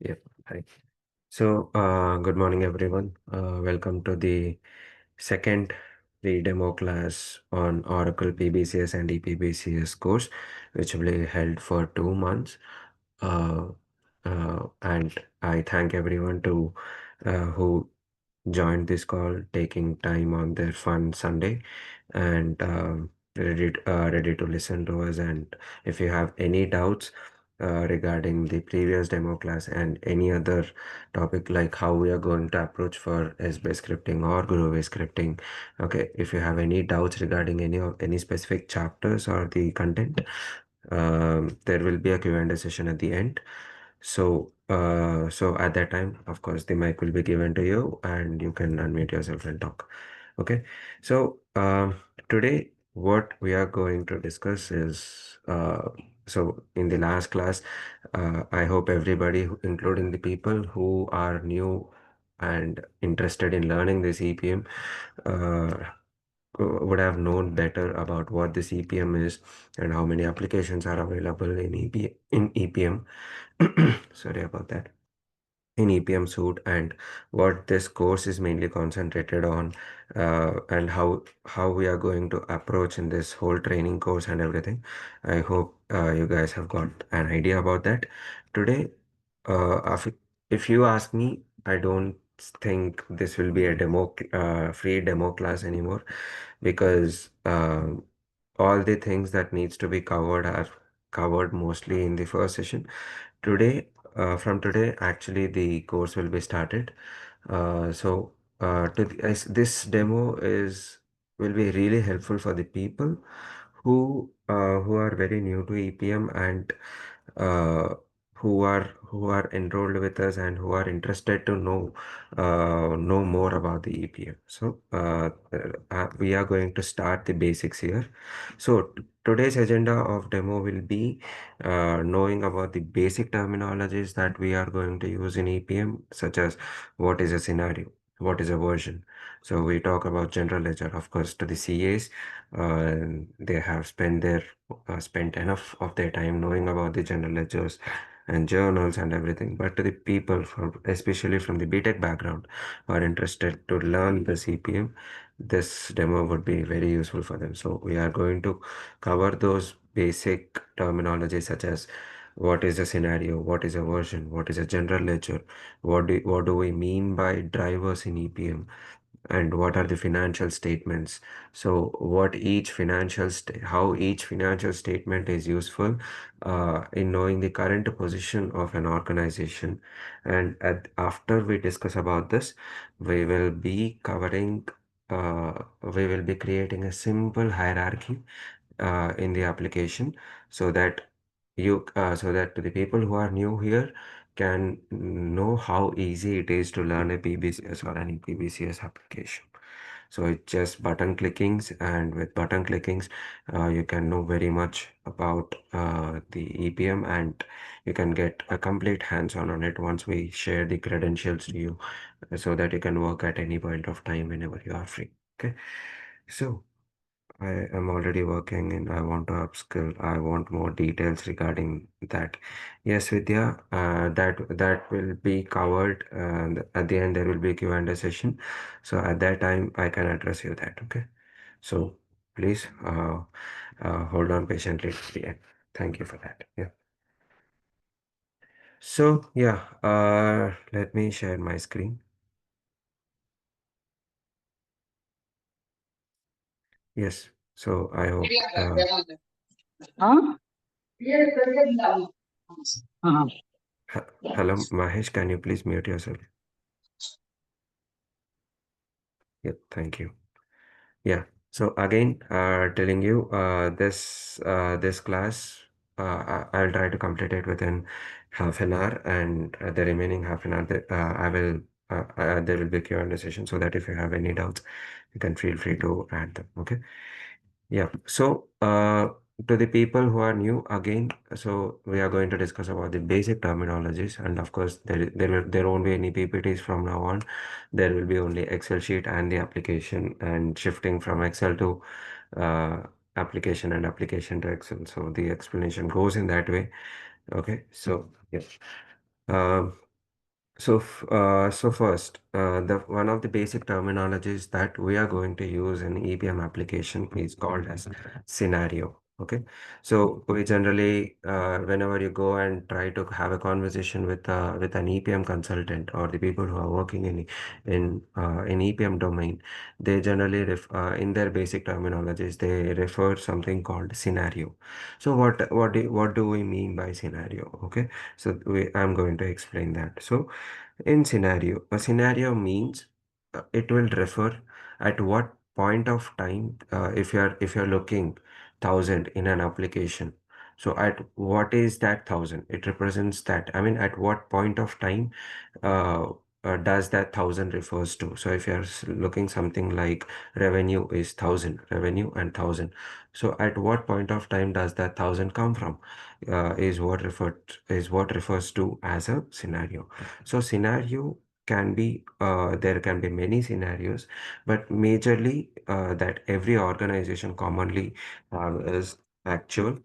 Yep. Hi. So, good morning, everyone. Welcome to the second free demo class on Oracle PBCS and EPBCS course, which will be held for 2 months. Uh, and I thank everyone who joined this call, taking time on their fun Sunday, and ready to listen to us. And if you have any doubts regarding the previous demo class and any other topic like how we are going to approach for S-based scripting or Groove-based scripting, okay, if you have any doubts regarding any specific chapters or the content, there will be a Q&A session at the end. So at that time, of course, the mic will be given to you and you can unmute yourself and talk. Okay. So today, what we are going to discuss is so in the last class, I hope everybody, including the people who are new and interested in learning this EPM, uh, would have known better about what this EPM is and how many applications are available in EPM. Sorry about that. In EPM suite, and what this course is mainly concentrated on, and how we are going to approach in this whole training course and everything. I hope you guys have got an idea about that. Today, if you ask me, I don't think this will be a free demo class anymore, because all the things that needs to be covered are covered mostly in the first session. From today, actually, the course will be started. This demo is will be really helpful for the people who are very new to EPM, and uh, who are enrolled with us and who are interested to know more about the EPM. We are going to start the basics here. So today's agenda of demo will be knowing about the basic terminologies that we are going to use in EPM, such as what is a scenario, what is a version. So we talk about general ledger, of course, to the CAs. They have spent enough of their time knowing about the general ledgers and journals and everything. But to the people, especially from the BTech background, who are interested to learn the CPM, this demo would be very useful for them. So we are going to cover those basic terminology, such as what is a scenario, what is a version, what is a general ledger, what do we mean by drivers in EPM, and what are the financial statements. So how each financial statement is useful in knowing the current position of an organization. And after we discuss about this, we will be covering we will be creating a simple hierarchy in the application, so that so that the people who are new here can know how easy it is to learn a PBCS or an EPBCS application. So it's just button clickings, and with button clickings, you can know very much about the EPM, and you can get a complete hands-on on it once we share the credentials to you, so that you can work at any point of time whenever you are free. Okay. So I am already working and I want to upskill. I want more details regarding that. Yes, Vidya, that will be covered. And at the end, there will be a Q&A session. So at that time, I can address you that. Okay. So please hold on patiently to the end. Thank you for that. Yeah. So yeah, let me share my screen. Yes. So I hope. Huh? Hello, Mahesh. Can you please mute yourself? Yeah. Thank you. Yeah. So again, telling you, this class, I'll try to complete it within half an hour, and the remaining half an hour, I will there will be a Q&A session, so that if you have any doubts, you can feel free to add them. Okay. Yeah. So, to the people who are new again, so we are going to discuss about the basic terminologies, and of course, there won't be any PPTs from now on. There will be only Excel sheet and the application, and shifting from Excel to uh, application and application to Excel. So the explanation goes in that way. Okay. So yes. So first, the one of the basic terminologies that we are going to use in EPM application is called as scenario. Okay, so we generally, whenever you go and try to have a conversation with an EPM consultant or the people who are working in EPM domain, they generally in their basic terminologies they refer something called scenario. So what do we mean by scenario? Okay, so I'm going to explain that. So in scenario, a scenario means it will refer at what point of time, if you're looking 1,000 in an application. So at what is that 1,000? It represents that. I mean, at what point of time uh, does that 1,000 refers to? So if you're looking something like revenue is 1,000, revenue and 1,000. So at what point of time does that 1,000 come from? Is what refers to as a scenario. So scenario can be there can be many scenarios, but majorly that every organization commonly have is actual,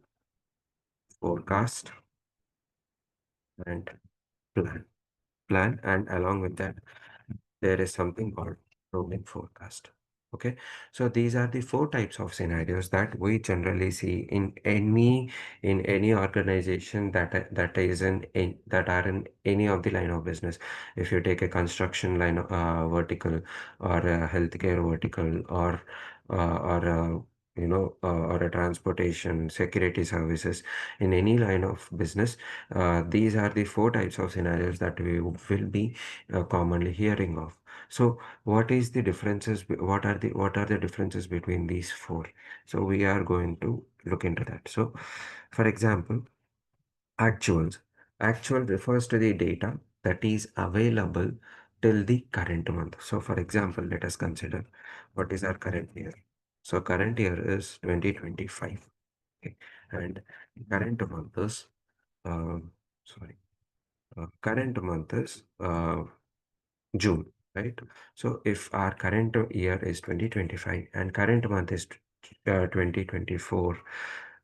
forecast, and plan. Plan, and along with that there is something called rolling forecast. Okay, so these are the four types of scenarios that we generally see in any organization that is that are in any of the line of business. If you take a construction line vertical, or a healthcare vertical, or a transportation security services, in any line of business, these are the four types of scenarios that we will be commonly hearing of. So what is the differences? What are the differences between these four? So we are going to look into that. So, for example, actuals. Actual refers to the data that is available till the current month. So, for example, let us consider what is our current year. So, current year is 2025. Okay, and current month is sorry, current month is June, right? So if our current year is 2025 and current month is 2024,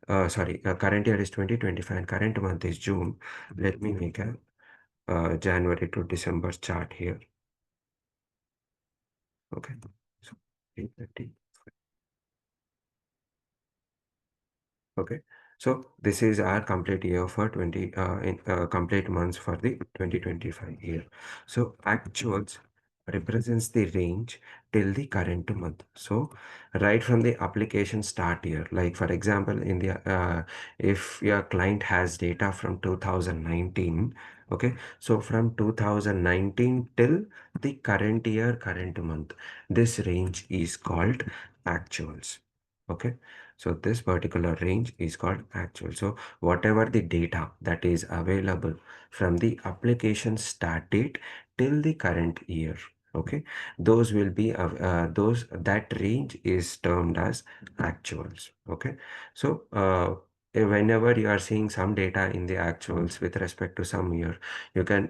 current year is 2025 and current month is June. Let me make a January to December chart here. Okay, so 2030. Okay, so this is our complete year for 20 in complete months for the 2025 year. So actuals represents the range till the current month. So right from the application start year, like for example, if your client has data from 2019, okay, so from 2019 till the current year, current month, this range is called actuals. Okay, so this particular range is called actual. So whatever the data that is available from the application start date till the current year, okay, those will be those that range is termed as actuals. Okay, so whenever you are seeing some data in the actuals with respect to some year, you can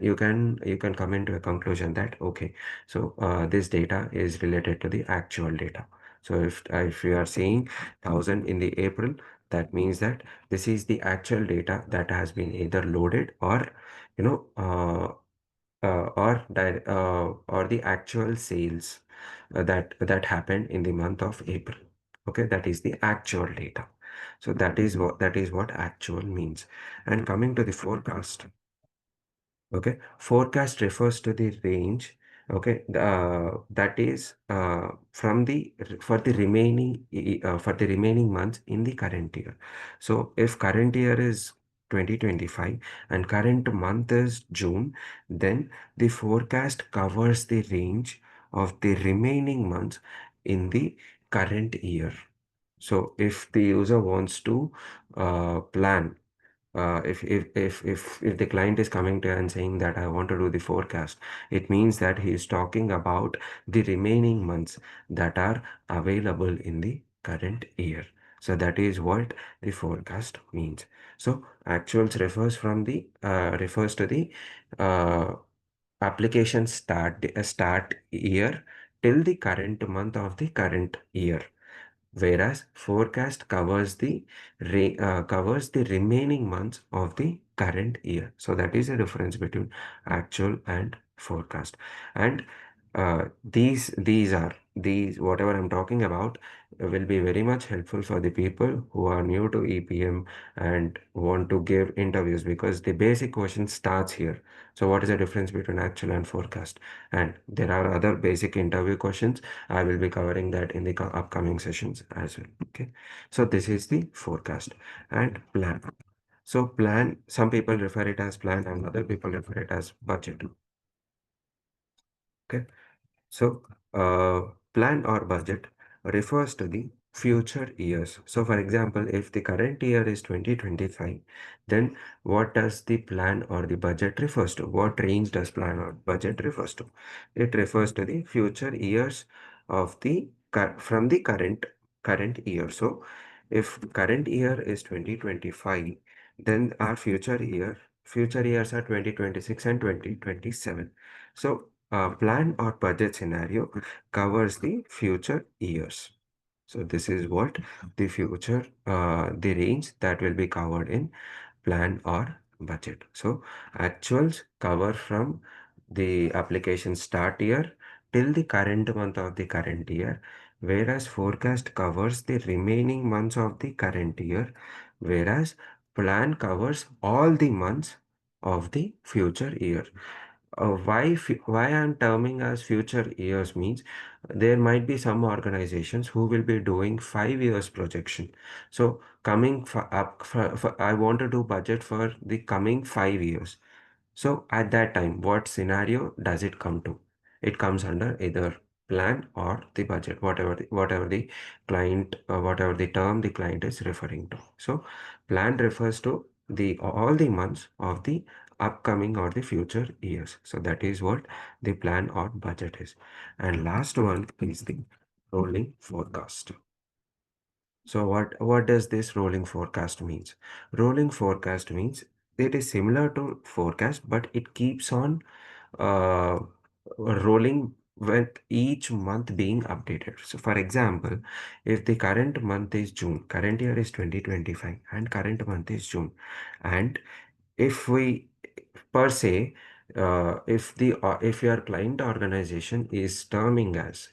come into a conclusion that okay, so this data is related to the actual data. So if you are seeing 1,000 in the April, that means that this is the actual data that has been either loaded or you know or the actual sales that happened in the month of April. Okay, that is the actual data. So that is what actual means. And coming to the forecast. Okay, forecast refers to the range. Okay, that is for the remaining months in the current year. So if current year is 2025 and current month is June, then the forecast covers the range of the remaining months in the current year. So if the user wants to plan, if the client is coming to you and saying that I want to do the forecast, it means that he is talking about the remaining months that are available in the current year. So that is what the forecast means. So actuals refers to the uh, application start year till the current month of the current year, whereas forecast covers the remaining months of the current year. So that is the difference between actual and forecast. And these whatever I'm talking about will be very much helpful for the people who are new to EPM and want to give interviews, because the basic question starts here. So what is the difference between actual and forecast? And there are other basic interview questions. I will be covering that in the upcoming sessions as well. Okay. So this is the forecast and plan. So plan, some people refer it as plan and other people refer it as budget. Okay. So, plan or budget refers to the future years. So, for example, if the current year is 2025, then what does the plan or the budget refers to? What range does plan or budget refers to? It refers to the future years of the from the current year. So, if current year is 2025, then our future years are 2026 and 2027. So, plan or budget scenario covers the future years. So this is what the future, the range that will be covered in plan or budget. So actuals cover from the application start year till the current month of the current year, whereas forecast covers the remaining months of the current year, whereas plan covers all the months of the future year. Why I'm terming as future years means there might be some organizations who will be doing 5 years projection. So coming I want to do budget for the coming 5 years. So at that time, what scenario does it come to? It comes under either plan or the budget, whatever the client, whatever the term the client is referring to. So plan refers to the all the months of the upcoming or the future years. So that is what the plan or budget is. And last one is the rolling forecast. So what does this rolling forecast means? Rolling forecast means it is similar to forecast, but it keeps on uh, rolling with each month being updated. So for example, if the current month is June, current year is 2025 and current month is June, and if we per se, if your client organization is terming as,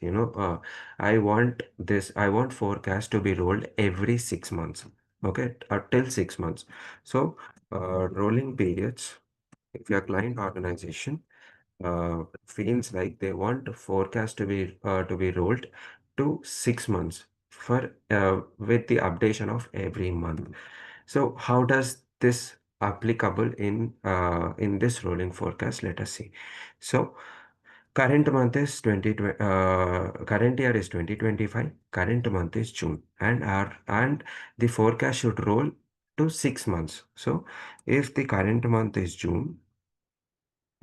I want forecast to be rolled every 6 months, okay, or till 6 months. So rolling periods, if your client organization feels like they want a forecast to be rolled to 6 months for with the updation of every month. So how does this applicable in this rolling forecast? Let us see. So current month is current year is 2025, current month is June, and the forecast should roll to 6 months. So if the current month is June,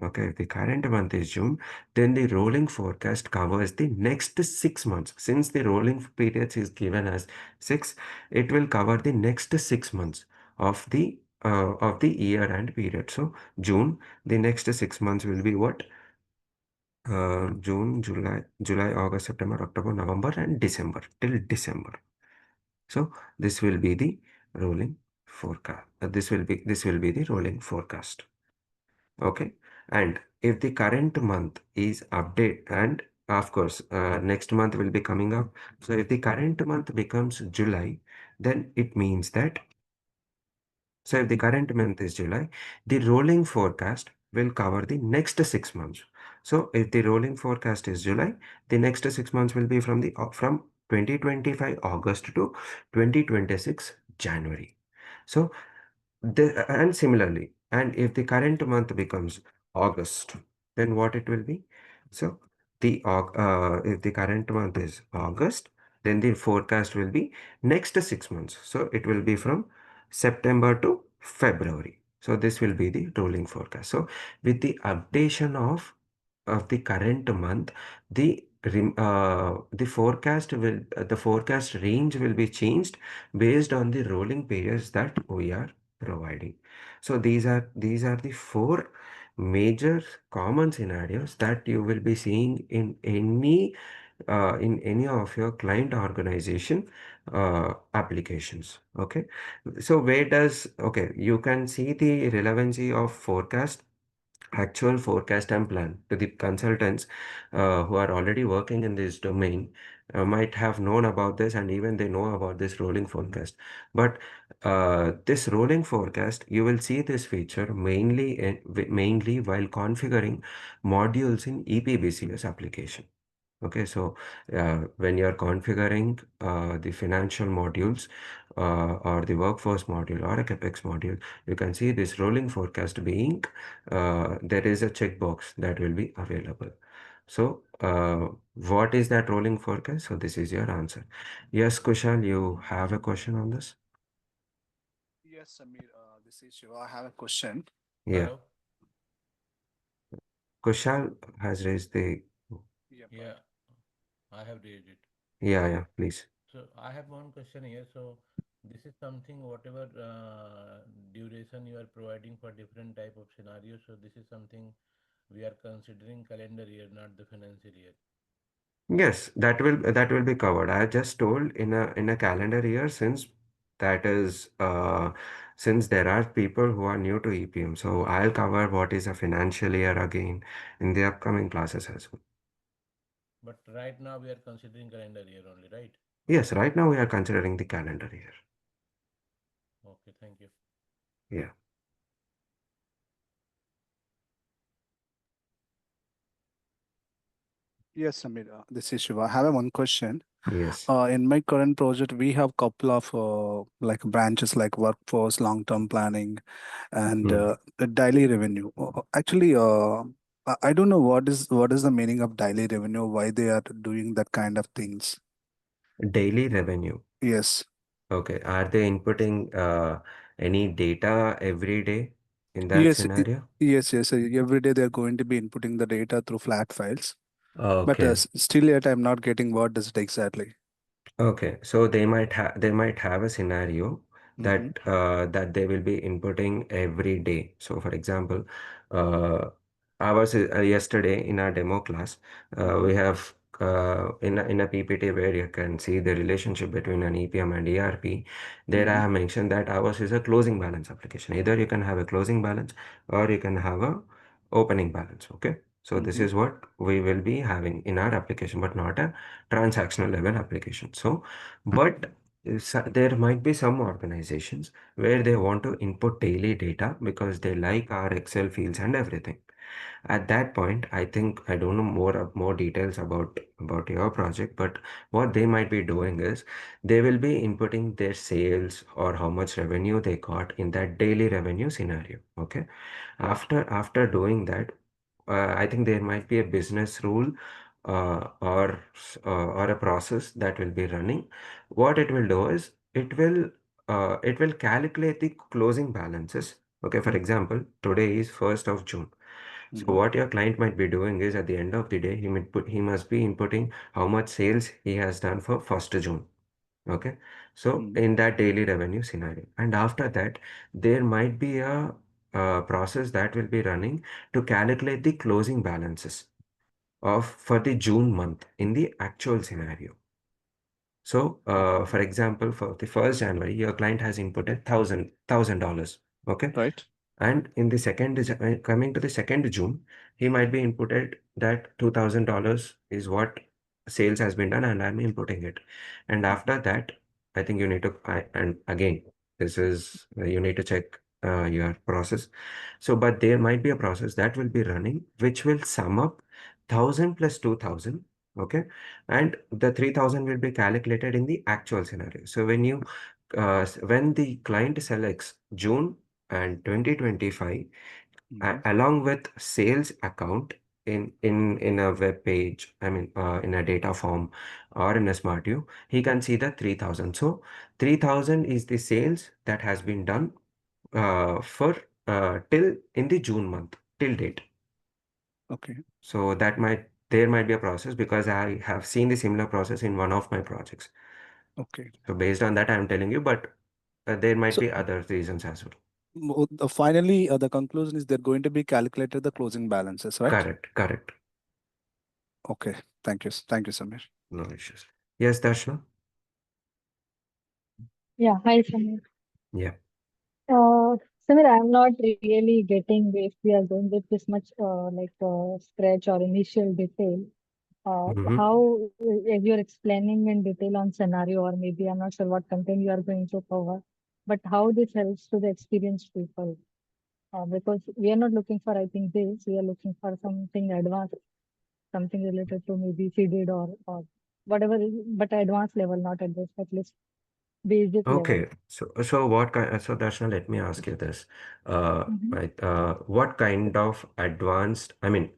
okay, if the current month is June, then the rolling forecast covers the next 6 months. Since the rolling periods is given as six, it will cover the next 6 months of the year and period. So June, the next 6 months will be what? June, July, August, September, October, November, and December till December. So this will be the rolling forecast. This will be the rolling forecast. Okay. And if the current month is update, and of course, next month will be coming up. So if the current month becomes July, then it means that, so if the current month is July, the rolling forecast will cover the next 6 months. So if the rolling forecast is July, the next 6 months will be from 2025 August to 2026 January. So and similarly, and if the current month becomes August, then what it will be? So if the current month is August, then the forecast will be next 6 months. So it will be from September to February. So this will be the rolling forecast. So with the updation of the current month, the forecast range will be changed based on the rolling periods that we are providing. So these are the four major common scenarios that you will be seeing in any of your client organization applications. Okay. So you can see the relevancy of forecast actual forecast and plan to the consultants who are already working in this domain might have known about this, and even they know about this rolling forecast. But this rolling forecast, you will see this feature mainly while configuring modules in EPBCS application. Okay, so when you're configuring the financial modules or the workforce module or a CapEx module, you can see this rolling forecast being there is a checkbox that will be available. So, what is that rolling forecast? So, this is your answer. Yes, Kushal, you have a question on this? Yes, Samir, this is Shiva. I have a question. Yeah, Hello. Kushal has raised the. Yep. Yeah, I have read it. Yeah, yeah, please. So I have one question here. So this is something whatever duration you are providing for different type of scenarios. So this is something we are considering calendar year, not the financial year. Yes, that will be covered. I just told in a calendar year, that is since there are people who are new to EPM, so I'll cover what is a financial year again in the upcoming classes as well. But right now we are considering calendar year only, right? Yes, right now we are considering the calendar year. Okay, thank you. Yeah. Yes, Samir, this is Shiva. I have a one question. Yes. In my current project, we have couple of like branches like workforce, long-term planning, and Hmm. the daily revenue. Actually, I don't know what is the meaning of daily revenue. Why they are doing that kind of things? Daily revenue. Yes, Okay. Are they inputting any data every day in that yes, scenario? yes. Every day they are going to be inputting the data through flat files. But Okay. still yet, I'm not getting what does it exactly. Okay, so they might have a scenario Mm-hmm. that they will be inputting every day. So, for example, uh, I was yesterday in our demo class. Mm-hmm. We have in a PPT where you can see the relationship between an EPM and ERP. There I Mm-hmm. have mentioned that ours is a closing balance application. Either you can have a closing balance or you can have a opening balance. Okay, so this Mm-hmm. is what we will be having in our application, but not a transactional level application. So, but there might be some organizations where they want to input daily data because they like our Excel fields and everything. At that point, I think I don't know more details about your project, but what they might be doing is they will be inputting their sales or how much revenue they got in that daily revenue scenario. Okay, Right. after doing that, I think there might be a business rule or a process that will be running. What it will do is it will calculate the closing balances. Okay, for example, today is 1st of June. So Mm-hmm. what your client might be doing is at the end of the day, he must be inputting how much sales he has done for 1st June. Okay, so Mm-hmm. in that daily revenue scenario, and after that, there might be a process that will be running to calculate the closing balances of for the June month in the actual scenario. So, Okay. for example, for the 1st January, your client has inputted $1,000. Okay, Right. and in the coming to the 2nd June, he might be inputted that $2,000 is what sales has been done, and I'm inputting it. And Mm-hmm. after that, I think you need to, and again, this is you need to check your process. So, but there might be a process that will be running, which will sum up 1,000 plus 2,000. Okay, and the 3,000 will be calculated in the actual scenario. So when the client selects June and 2025 Mm-hmm. along with sales account in a web page, I mean in a data form or in a smart view, he can see the 3,000. So 3,000 is the sales that has been done for till in the June month till date. Okay. So there might be a process because I have seen the similar process in one of my projects. Okay. So based on that, I'm telling you, but there might So be other reasons as well. finally, the conclusion is they're going to be calculated the closing balances, right? Correct, correct. Okay. Thank you. Thank you, Samir. No issues. Yes, Darshna? Yeah, hi, Samir. Yeah. Samir, I'm not really getting if we are going with this much scratch or initial detail. Mm-hmm. How, if you're explaining in detail on scenario, or maybe I'm not sure what content you are going to cover, but how this helps to the experienced people. Because we are not looking for, I think, this, we are looking for something advanced, something related to maybe seeded or whatever, but advanced level, not at this, at least basic level. Okay, so what kind? So Darshana, let me ask you this. Mm-hmm. Right, what kind of advanced? I mean,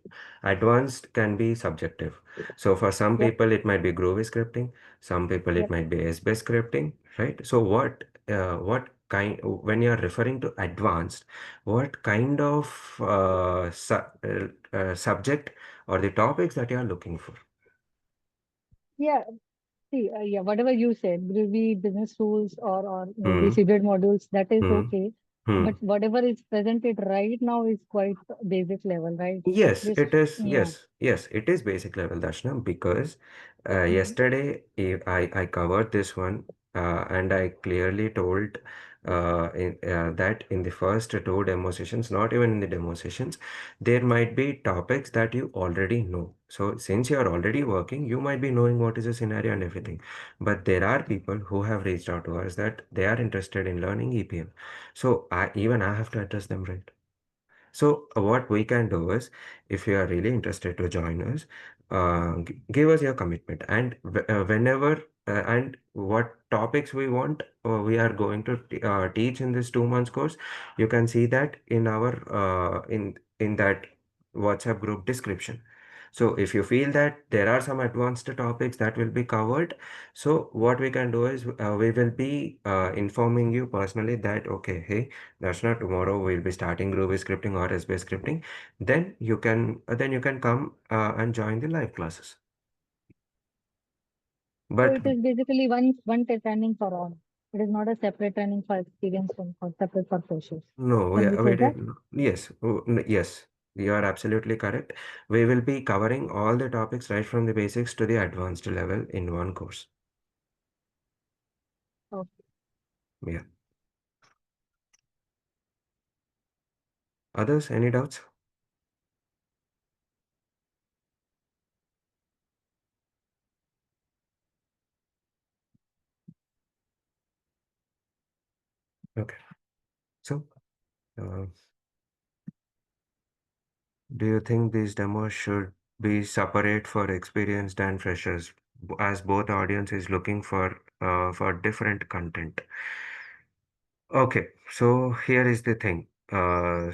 advanced can be subjective. So for some Yep, people, it might be Groovy scripting. Some people, it yep. might be S-based scripting, right? So what kind? When you are referring to advanced, what kind of subject or the topics that you are looking for? Yeah, see, yeah, whatever you said, Groovy business tools or maybe Hmm. seeded modules, that is Hmm. okay. Hmm. But whatever is presented right now is quite basic level, right? Yes, This, it is. yeah. Yes, it is basic level, Darshana, because Mm-hmm. yesterday I covered this one and I clearly told that in the first two demo sessions, not even in the demo sessions, there might be topics that you already know. So since you are already working, you might be knowing what is the scenario and everything. But there are people who have reached out to us that they are interested in learning EPM. So I have to address them, right? So what we can do is, if you are really interested to join us, give us your commitment, and whenever and what topics we want, we are going to teach in this 2 months course. You can see that in our in that WhatsApp group description. So if you feel that there are some advanced topics that will be covered, so what we can do is we will be informing you personally that okay, hey. That's not tomorrow. We'll be starting Groovy scripting or SB scripting. Then you can come and join the live classes. So But it is basically training for all. It is not a separate training for experienced and for separate for freshers. no, Can we say we that? did. Yes, yes, you are absolutely correct. We will be covering all the topics right from the basics to the advanced level in one course. Okay. Yeah. Others, any doubts? Okay. So, uh, do you think these demos should be separate for experienced and freshers, as both audience is looking for different content? Okay, so here is the thing. Okay,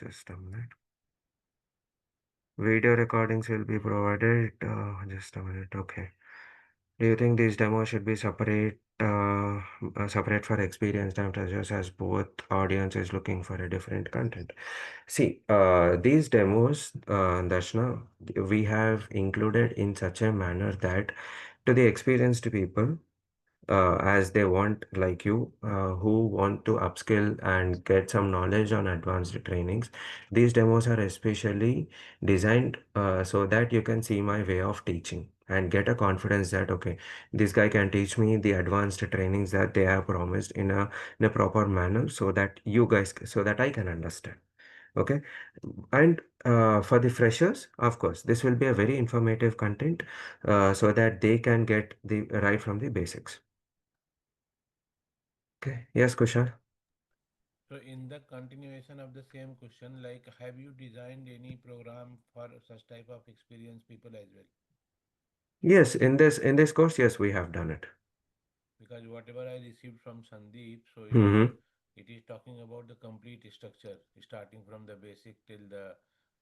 just a minute. Video recordings will be provided. Just a minute. Okay. Do you think these demos should be separate for experienced and freshers, as both audience is looking for a different content? See, these demos, Darshana, we have included in such a manner that to the experienced people, as they want, like you, who want to upskill and get some knowledge on advanced trainings. These demos are especially designed so that you can see my way of teaching and get a confidence that, okay, this guy can teach me the advanced trainings that they have promised in a proper manner so that so that I can understand. Okay. And for the freshers, of course, this will be a very informative content so that they can get the right from the basics. Okay. Yes, Kushal. So in the continuation of the same question, like have you designed any program for such type of experienced people as well? Yes, in this course, yes, we have done it. Because whatever I received from Sandeep, so Mm-hmm. it is talking about the complete structure, starting from the basic till the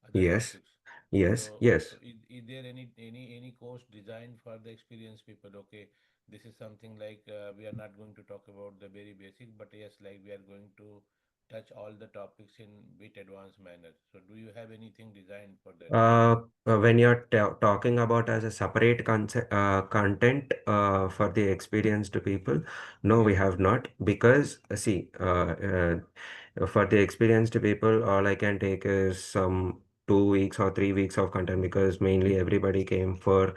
other Yes, topics. yes, So yes. is there any course designed for the experienced people? Okay, this is something like we are not going to talk about the very basic, but yes, like we are going to touch all the topics in bit advanced manner. So do you have anything designed for that? When you're talking about as a separate content for the experienced people, no, we Yes. have not, because see, for the experienced people, all I can take is some 2 weeks or 3 weeks of content, because mainly everybody came for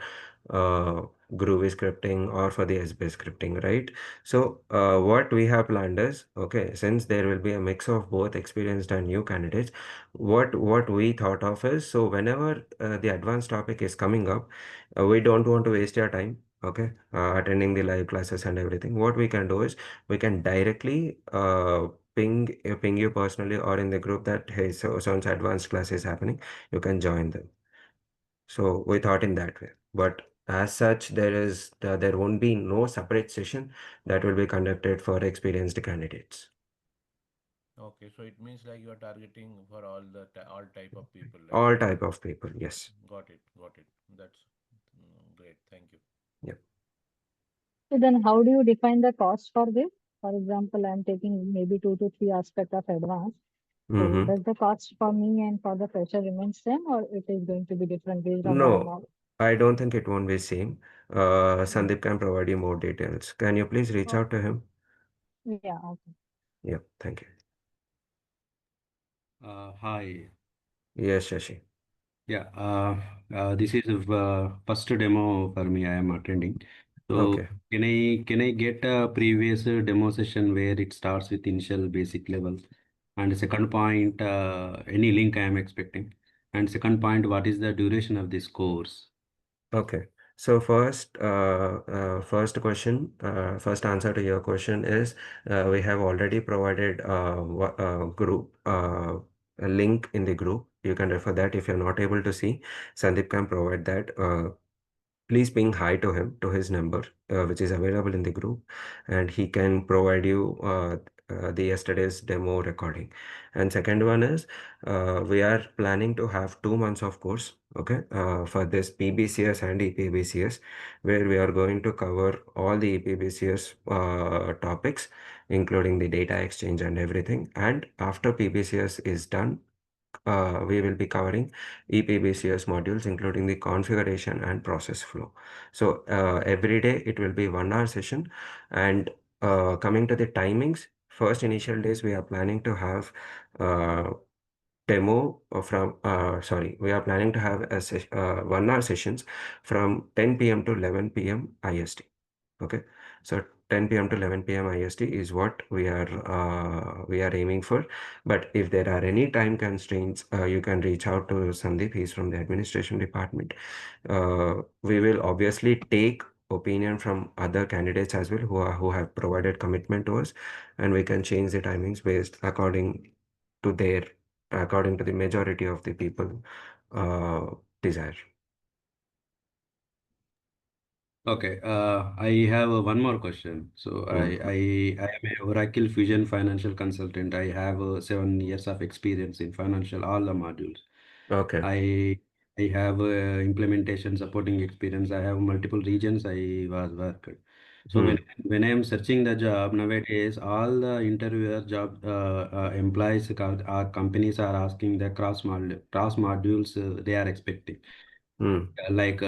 uh, Groovy scripting or for the SBS scripting, right? So what we have planned is, okay, since there will be a mix of both experienced and new candidates, what we thought of is, so whenever the advanced topic is coming up, we don't want to waste your time, okay, attending the live classes and everything. What we can do is we can directly ping you personally or in the group that, hey, so advanced class is happening, you can join them. So we thought in that way. But as such, there won't be no separate session that will be conducted for experienced candidates. Okay, so it means like you are targeting for all type of people, right? All type of people, yes. Got it, got it. That's great. Thank you. Yeah. So then how do you define the cost for this? For example, I'm taking maybe 2 to 3 aspect of advance. So Mm-hmm. does the cost for me and for the fresher remain same, or it is going to be different based on the No, amount? I don't think it won't be same. Mm. Sandeep can provide you more details. Can you please reach Oh, out to him? yeah, okay. Yeah, thank you. Hi. Yes, Shashi. Yeah, this is first demo for me I am attending. So Okay. can I get a previous demo session where it starts with initial basic level? And second point, any link I am expecting. And second point, what is the duration of this course? Okay. So first answer to your question is we have already provided group a link in the group. You can refer that if you're not able to see. Sandeep can provide that. Please ping hi to him, to his number, which is available in the group, and he can provide you the yesterday's demo recording. And second one is we are planning to have 2 months of course, okay, for this PBCS and EPBCS, where we are going to cover all the EPBCS topics, including the data exchange and everything. And after PBCS is done, we will be covering EPBCS modules, including the configuration and process flow. So every day it will be 1 hour session. And coming to the timings, first initial days we are planning to have uh, demo from sorry, we are planning to have 1 hour sessions from 10 p.m. to 11 p.m. IST. Okay, so 10 p.m. to 11 p.m. IST is what we are aiming for. But if there are any time constraints, you can reach out to Sandeep. He's from the administration department. We will obviously take opinion from other candidates as well who have provided commitment to us, and we can change the timings based to their according to the majority of the people desire. Okay, I have one more question. So Mm. I am a Oracle Fusion financial consultant. I have 7 years of experience in financial, all the modules. Okay. I I have implementation supporting experience. I have multiple regions I was worked. So Hmm. when I am searching the job nowadays, all the interviewer job employees companies are asking the cross modules they are expecting Hmm. like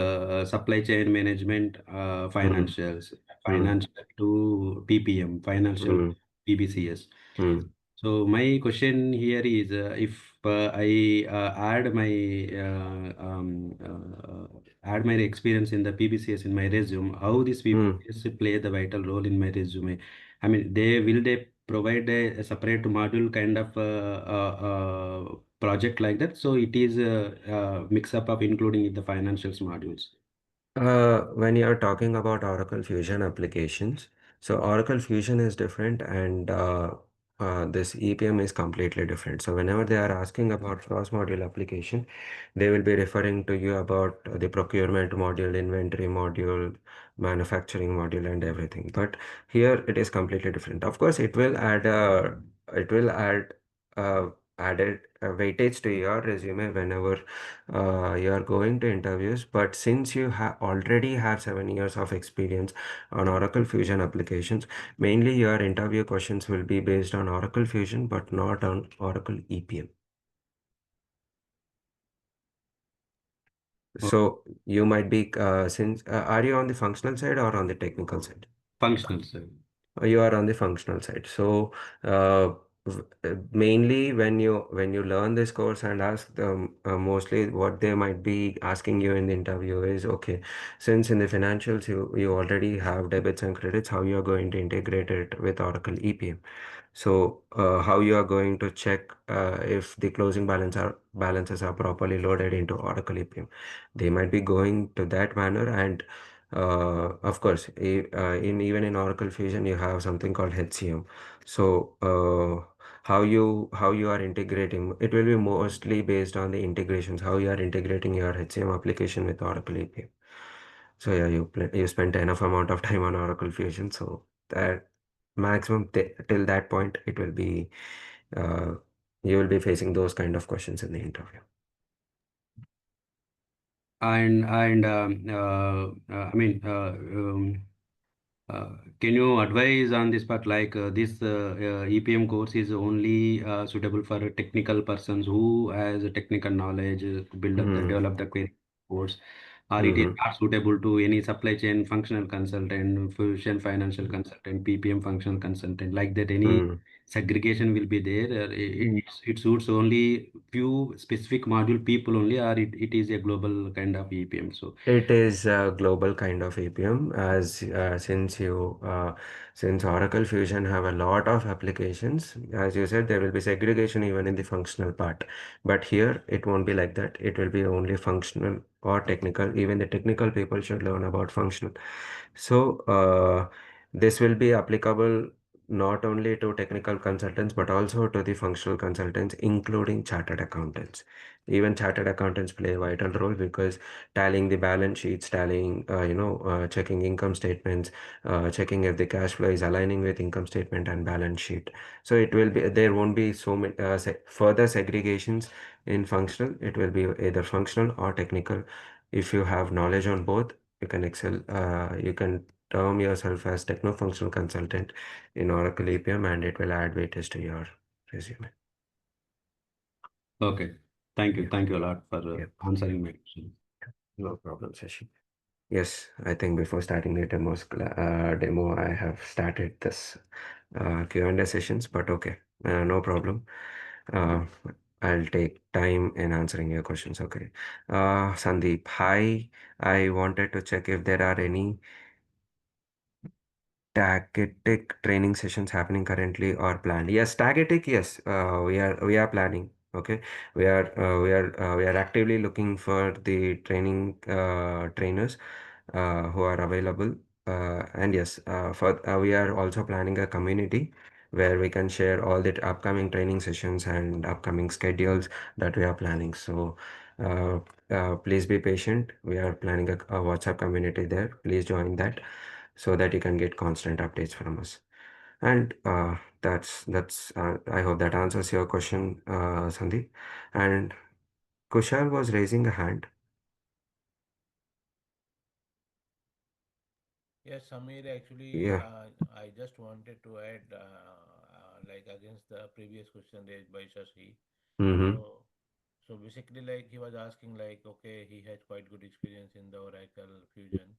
supply chain management, Hmm. financials, Hmm. financial to PPM, financial Hmm. PBCS. Hmm. So my question here is, if I add my experience in the PBCS in my resume, how this Hmm. PBCS play the vital role in my resume? I mean, they provide a separate module kind of project like that? So it is a mix up of including the financials modules. When you're talking about Oracle Fusion applications, so Oracle Fusion is different and this EPM is completely different. So whenever they are asking about cross-module application, they will be referring to you about the procurement module, inventory module, manufacturing module, and everything. But here it is completely different. Of course, it will add uh, added weightage to your resume whenever you are going to interviews. But since you already have 7 years of experience on Oracle Fusion applications, mainly your interview questions will be based on Oracle Fusion but not on Oracle EPM. Oh, So you might be since are you on the functional side or on the technical side? functional, sir. You are on the functional side. So uh, mainly when you learn this course and ask them, mostly what they might be asking you in the interview is, okay, since in the financials you already have debits and credits, how you are going to integrate it with Oracle EPM. So how you are going to check if the closing balances are properly loaded into Oracle EPM. They might be going to that manner. And of course, in even in Oracle Fusion you have something called HCM. So how you are integrating, it will be mostly based on the integrations, how you are integrating your HCM application with Oracle APM. So yeah, you spent enough amount of time on Oracle Fusion, so that maximum till that point it will be uh, you will be facing those kind of questions in the interview. And I mean, uh, can you advise on this part, like this EPM course is only suitable for technical persons who has a technical knowledge, Hmm. develop the query course, or it is Hmm. not suitable to any supply chain functional consultant, fusion financial consultant, PPM functional consultant, like that? Any Hmm. segregation will be there? It suits only few specific module people only, or it is a global kind of EPM? So. It is a global kind of APM, as since Oracle Fusion have a lot of applications. As you said, there will be segregation even in the functional part, but here it won't be like that. It will be only functional or technical. Even the technical people should learn about functional. So this will be applicable not only to technical consultants but also to the functional consultants, including chartered accountants. Even chartered accountants play a vital role, because tallying the balance sheets, tallying, checking income statements, checking if the cash flow is aligning with income statement and balance sheet. So it will be, there won't be so many further segregations in functional. It will be either functional or technical. If you have knowledge on both, you can excel. You can term yourself as techno-functional consultant in Oracle EPM, and it will add weightage to your resume. Okay. Thank you. Yeah, Thank you a lot for yeah, answering my question. no problem, Shashi. Yes, I think before starting the demo, I have started this Q&A sessions, but okay, no problem. Uh, I'll take time in answering your questions. Okay. Sandeep, hi. I wanted to check if there are any Tagetic training sessions happening currently or planned. Yes, Tagetic, yes, we are planning. Okay, we are actively looking for the training trainers who are available. And yes, for we are also planning a community where we can share all the upcoming training sessions and upcoming schedules that we are planning. So uh, please be patient. We are planning a WhatsApp community there. Please join that so that you can get constant updates from us. And that's I hope that answers your question, Sandeep. And Kushal was raising a hand. Yes, Samir, actually, Yeah. I just wanted to add, like against the previous question raised by Shashi. Mm-hmm. So, so basically, like he was asking, like, okay, he has quite good experience in the Oracle Fusion.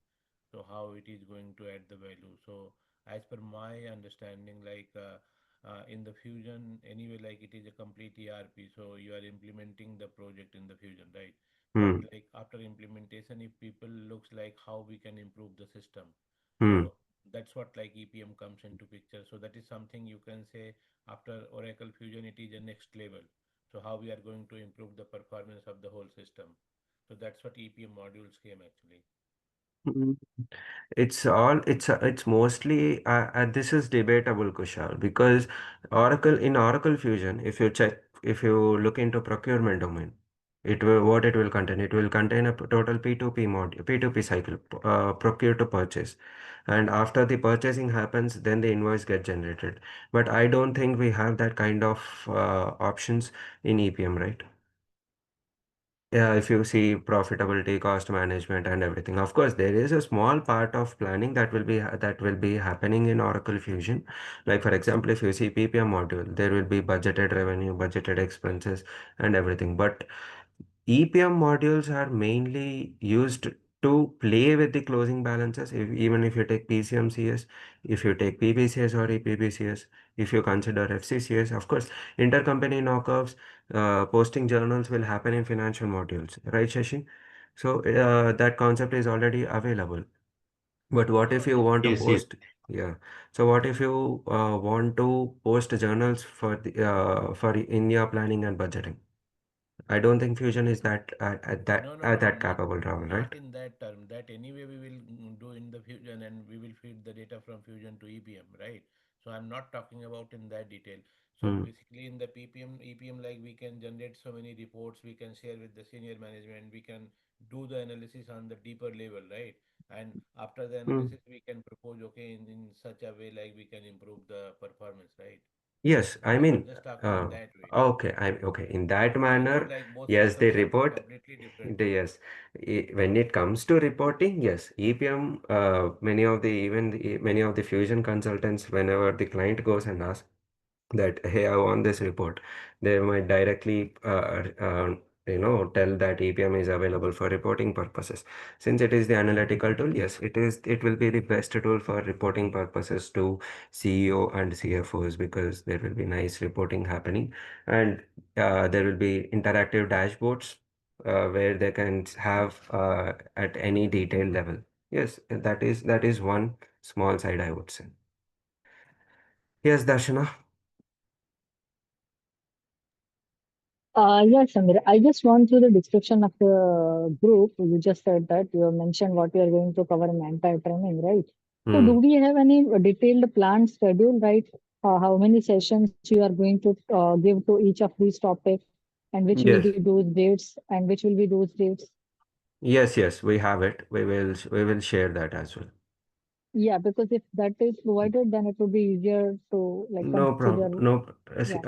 So how it is going to add the value? So as per my understanding, like in the Fusion, anyway, like it is a complete ERP. So you are implementing the project in the Fusion, right? But Hmm. like after implementation, if people looks like how we can improve the system, Hmm. so that's what like EPM comes into picture. So that is something you can say after Oracle Fusion, it is a next level. So how we are going to improve the performance of the whole system. So that's what EPM modules came actually. Mm. It's mostly this is debatable, Kushal, because Oracle Fusion, if you look into procurement domain, it will contain. It will contain a total P2P P2P cycle, procure to purchase, and after the purchasing happens, then the invoice get generated. But I don't think we have that kind of options in EPM, right? Yeah, if you see profitability, cost management, and everything. Of course, there is a small part of planning that will be happening in Oracle Fusion. Like for example, if you see PPM module, there will be budgeted revenue, budgeted expenses, and everything. But EPM modules are mainly used to play with the closing balances, even if you take PCMCS, if you take PBCS or EPBCS, if you consider FCCS, of course, intercompany knockouts, posting journals will happen in financial modules, right, Shashi? So that concept is already available. But what if you want to Yes, yes. post? Yeah. So what if you want to post journals for India planning and budgeting? I don't think Fusion is that No, no, at no, that capable, Rahul, right? not in that term. That anyway we will do in the Fusion, and we will feed the data from Fusion to EPM, right? So I'm not talking about in that detail. So Hmm. basically in the PPM, EPM, like we can generate so many reports, we can share with the senior management, we can do the analysis on the deeper level, right? And after the Hmm. analysis, we can propose, okay, in such a way like we can improve the performance, right? Yes, So I I was mean, just talking in uh, that way. okay, okay. In that So I know manner, like both yes, they cycles are report. completely different. Yes, when it comes to reporting, yes, EPM. Many of the Fusion consultants, whenever the client goes and asks that, hey, I want this report, they might directly tell that EPM is available for reporting purposes. Since it is the analytical tool, yes, it will be the best tool for reporting purposes to CEO and CFOs, because there will be nice reporting happening, and there will be interactive dashboards where they can have at any detail level. Yes, that is one small side, I would say. Yes, Darshana. Yes, Samir. I just went through the description of the group. You just said that you have mentioned what you are going to cover in entire training, right? So, do Hmm. we have any detailed plan schedule, right? How many sessions you are going to give to each of these topics, and which will Yes. be those dates, and which will be those dates? Yes, yes, we have it. We will share that as well. Yeah, because if that is provided, then it would be easier to like No consider. problem. No, see, Yeah,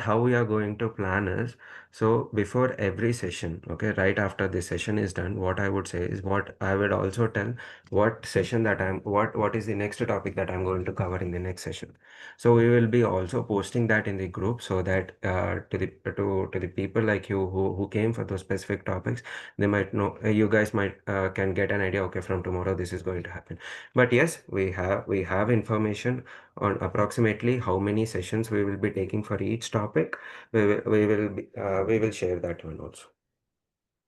how we are going to plan is, so before every session, okay, right after the session is done, what I would say is, what I would also tell, what is the next topic that I'm going to cover in the next session. So we will be also posting that in the group, so that to the people like you who came for those specific topics, they might know, you guys might can get an idea, okay, from tomorrow this is going to happen. But yes, we have information on approximately how many sessions we will be taking for each topic. We will share that one also.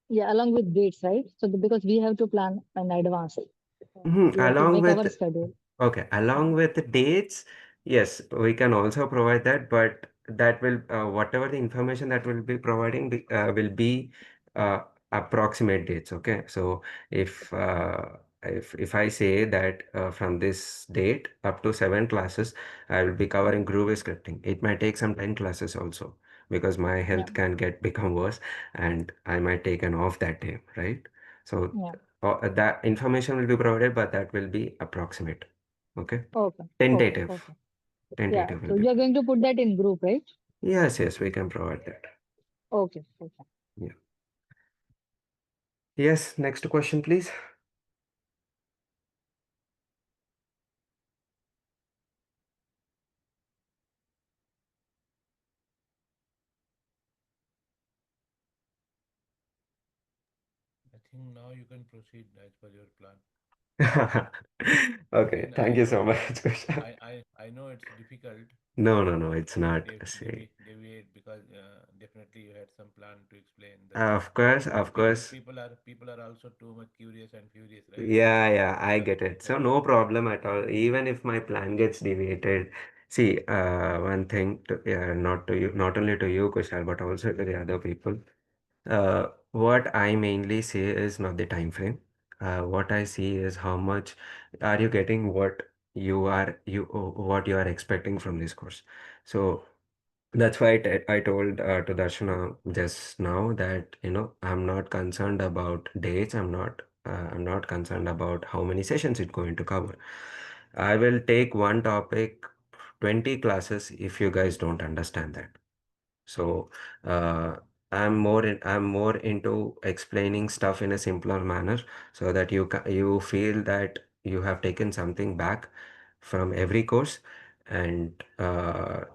yeah, along with dates, right? So because we have to plan in advance, Mhm. we have to Along make with our schedule. Okay, Yeah. along with the dates, yes, we can also provide that, but that will, whatever the information that will be providing will be uh, approximate dates. Okay, so if I say that from this date up to 7 classes, I will be covering Groovy scripting. It might take some 10 classes also, because my Yeah, health can get become worse, and I might take an off that day, right? So yeah. that information will be provided, but that will be approximate. Okay. Okay, okay, Tentative. okay. Yeah. Tentative will So be. you're going to put that in group, right? Yes, yes, we can provide that. Okay, okay. Yeah. Yes, next question, please. I think now you can proceed as per your plan. I Okay, mean, thank you so much, Kushal. I know it's difficult No, no, no, it's to not. See, deviate because definitely you had some plan to explain the things. of course, But of course. people are also too much curious and furious, right? Yeah, yeah, I Because get it. So no problem at all. Even if my plan gets deviated, see, one thing not to you, not only to you, Kushal, but also to the other people. What I mainly see is not the time frame. What I see is how much are you getting, what you are expecting from this course. So that's why I told to Darshana just now that, I'm not concerned about dates. I'm not concerned about how many sessions it's going to cover. I will take one topic, 20 classes if you guys don't understand that. So uh, I'm more into explaining stuff in a simpler manner, so that you feel that you have taken something back from every course, and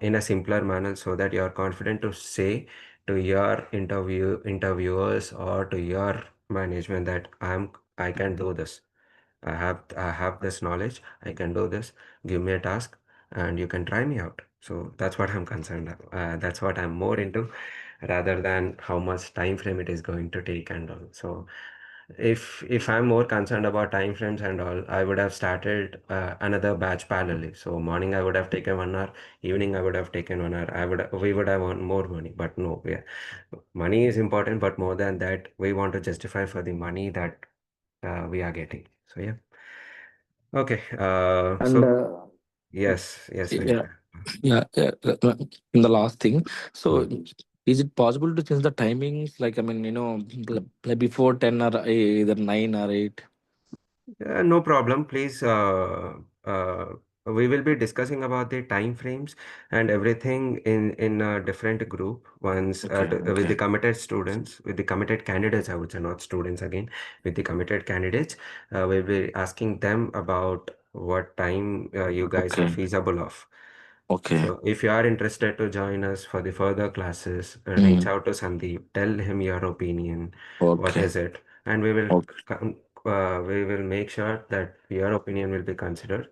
in a simpler manner, so that you are confident to say to your interviewers or to your management that I can do this. I have this knowledge. I can do this. Give me a task, and you can try me out. So that's what I'm concerned about. That's what I'm more into, rather than how much time frame it is going to take and all. So if I'm more concerned about time frames and all, I would have started another batch parallelly. So morning I would have taken 1 hour, evening I would have taken 1 hour. We would have earned more money. But no, money is important, but more than that, we want to justify for the money that we are getting. So yeah. Okay. And So yes, yeah, Venkat. yeah. In the last thing, Hmm. so is it possible to change the timings? Like, I mean, like before 10 or either 9 or 8? No problem. Please, uh, we will be discussing about the time frames and everything in a different group once Okay, with the okay, committed students, with the committed candidates, I would say, not students again, with the committed candidates. We'll be asking them about what time you guys are okay, feasible of. okay. So if you are interested to join us for the further classes, reach Mm, out to Sandeep, tell him your opinion, what okay, is it, and okay. we will make sure that your opinion will be considered.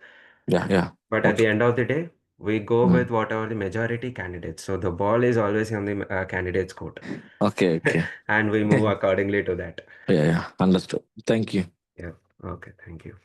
Yeah, yeah. But at the Okay. end of the day, we go with Mm, whatever the majority candidates. So the ball is always on the candidate's court, okay, okay. and we move accordingly to that. Yeah, yeah. Understood. Thank you. Yeah. Okay. Thank you.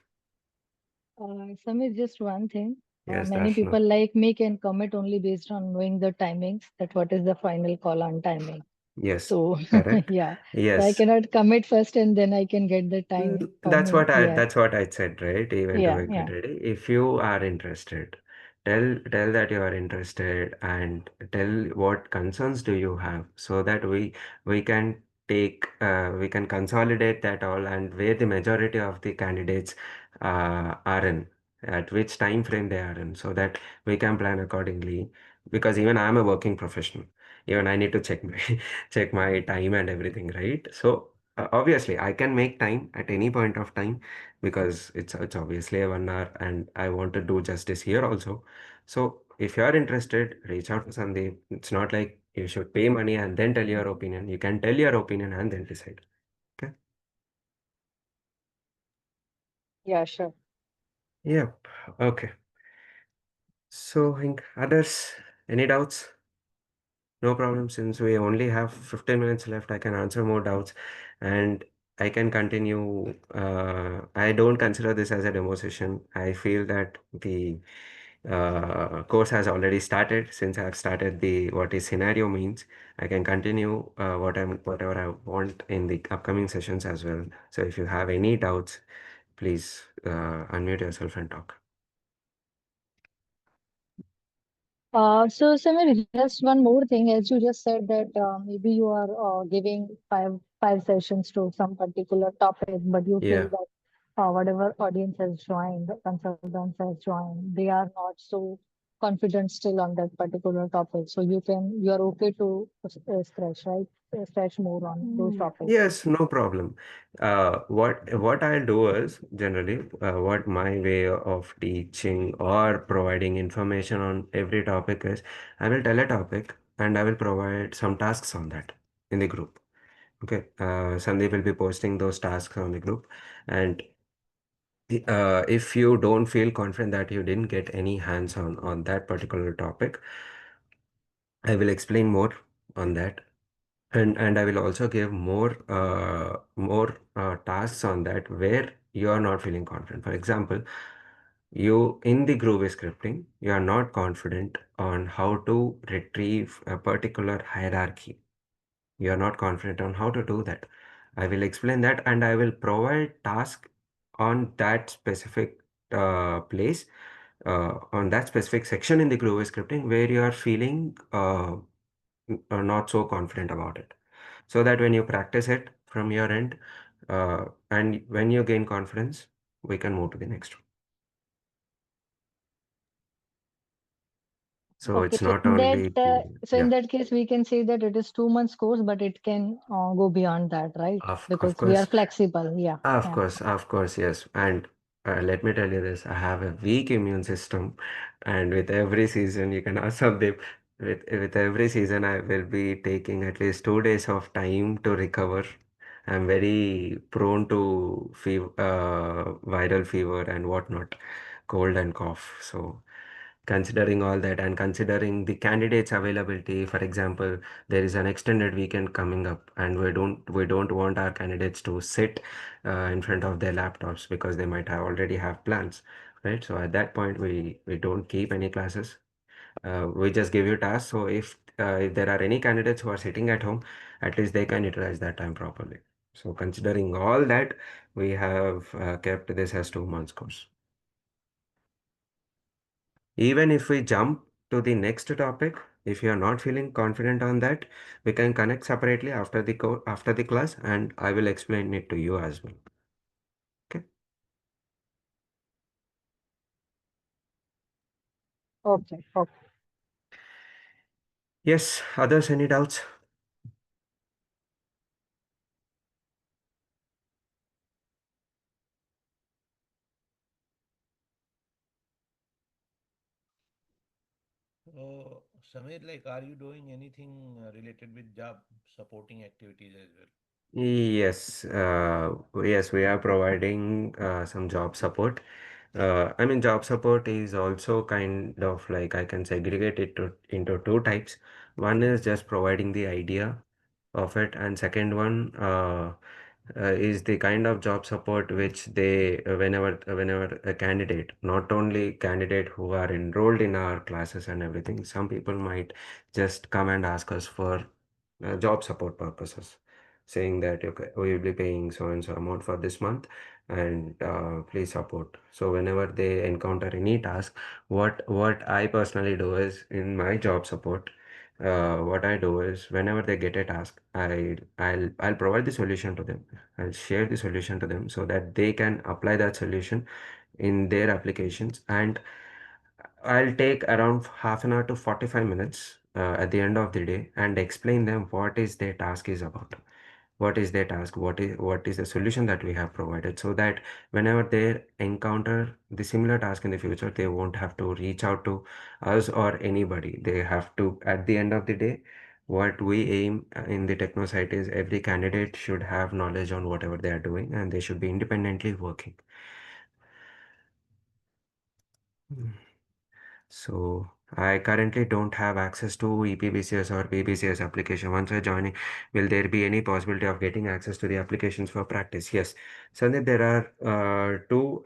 Samir, just one thing. Yes, Many Darshana. people like me can commit only based on knowing the timings, that what is the final call on timing. Yes. So Correct. yeah, so I Yes. cannot commit first and then I can get the time for That's me. what I Yeah, that's what I said, right? Even to yeah, yeah. Venkatreddy. If you are interested, tell that you are interested and tell what concerns do you have so that we can we can consolidate that all and where the majority of the candidates are in, at which time frame they are in, so that we can plan accordingly. Because even I'm a working professional. Even I need to check my check my time and everything, right? So obviously, I can make time at any point of time because it's obviously a 1 hour and I want to do justice here also. So if you are interested, reach out to Sandeep. It's not like you should pay money and then tell your opinion. You can tell your opinion and then decide. Okay? Yeah, sure. Yep. Okay. So, others, any doubts? No problem. Since we only have 15 minutes left, I can answer more doubts and I can continue. I don't consider this as a demo session. I feel that the course has already started. Since I've started the what is scenario means, I can continue whatever I want in the upcoming sessions as well. So if you have any doubts, please unmute yourself and talk. So Samir, just one more thing, as you just said that maybe you are giving five sessions to some particular topic, but you feel Yeah. that whatever audience has joined, consultants has joined, they are not so confident still on that particular topic. So you are okay to stretch, right? Stretch more on those topics. Yes, no problem. What I'll do is generally what my way of teaching or providing information on every topic is I will tell a topic and I will provide some tasks on that in the group. Okay, Sandeep will be posting those tasks on the group, and if you don't feel confident that you didn't get any hands-on on that particular topic, I will explain more on that. And I will also give more tasks on that where you are not feeling confident. For example, you in the Groovy scripting, you are not confident on how to retrieve a particular hierarchy. You are not confident on how to do that. I will explain that and I will provide task on that specific place, on that specific section in the Groovy scripting where you are feeling not so confident about it, so that when you practice it from your end and when you gain confidence, we can move to the next one. So Okay, it's not only the, so in yeah, that case, we can say that it is 2 months course, but it can go beyond that, right? of Because we are course, flexible. Yeah, yeah. of course, yes. And let me tell you this, I have a weak immune system, and with every season, you can ask Sandeep, with every season, I will be taking at least 2 days of time to recover I'm very prone to viral fever and whatnot, cold and cough. So considering all that and considering the candidates availability, for example, there is an extended weekend coming up, and we don't want our candidates to sit in front of their laptops because they might have already have plans, right? So at that point, we don't keep any classes. We just give you tasks. So if there are any candidates who are sitting at home, at least they can utilize that time properly. So considering all that, we have kept this as 2 months course. Even if we jump to the next topic, if you are not feeling confident on that, we can connect separately after the class, and I will explain it to you as well. Okay. Okay. Okay. Yes. Others, any doubts? Samir, like, are you doing anything related with job supporting activities as well? Yes, yes, we are providing some job support. I mean, job support is also kind of like I can segregate it into two types. One is just providing the idea of it, and second one is the kind of job support which they whenever a candidate, not only candidate who are enrolled in our classes and everything, some people might just come and ask us for job support purposes, saying that okay, we will be paying so and so amount for this month, and please support. So whenever they encounter any task, what I personally do is in my job support, what I do is whenever they get a task, I'll provide the solution to them. I'll share the solution to them so that they can apply that solution in their applications, and I'll take around half an hour to 45 minutes at the end of the day and explain them what is their task is about. What is their task? What is the solution that we have provided, so that whenever they encounter the similar task in the future, they won't have to reach out to us or anybody. They have to, at the end of the day, what we aim in the techno site is every candidate should have knowledge on whatever they are doing, and they should be independently working. So I currently don't have access to EPBCS or PBCS application. Once I join, will there be any possibility of getting access to the applications for practice? Yes. So there are two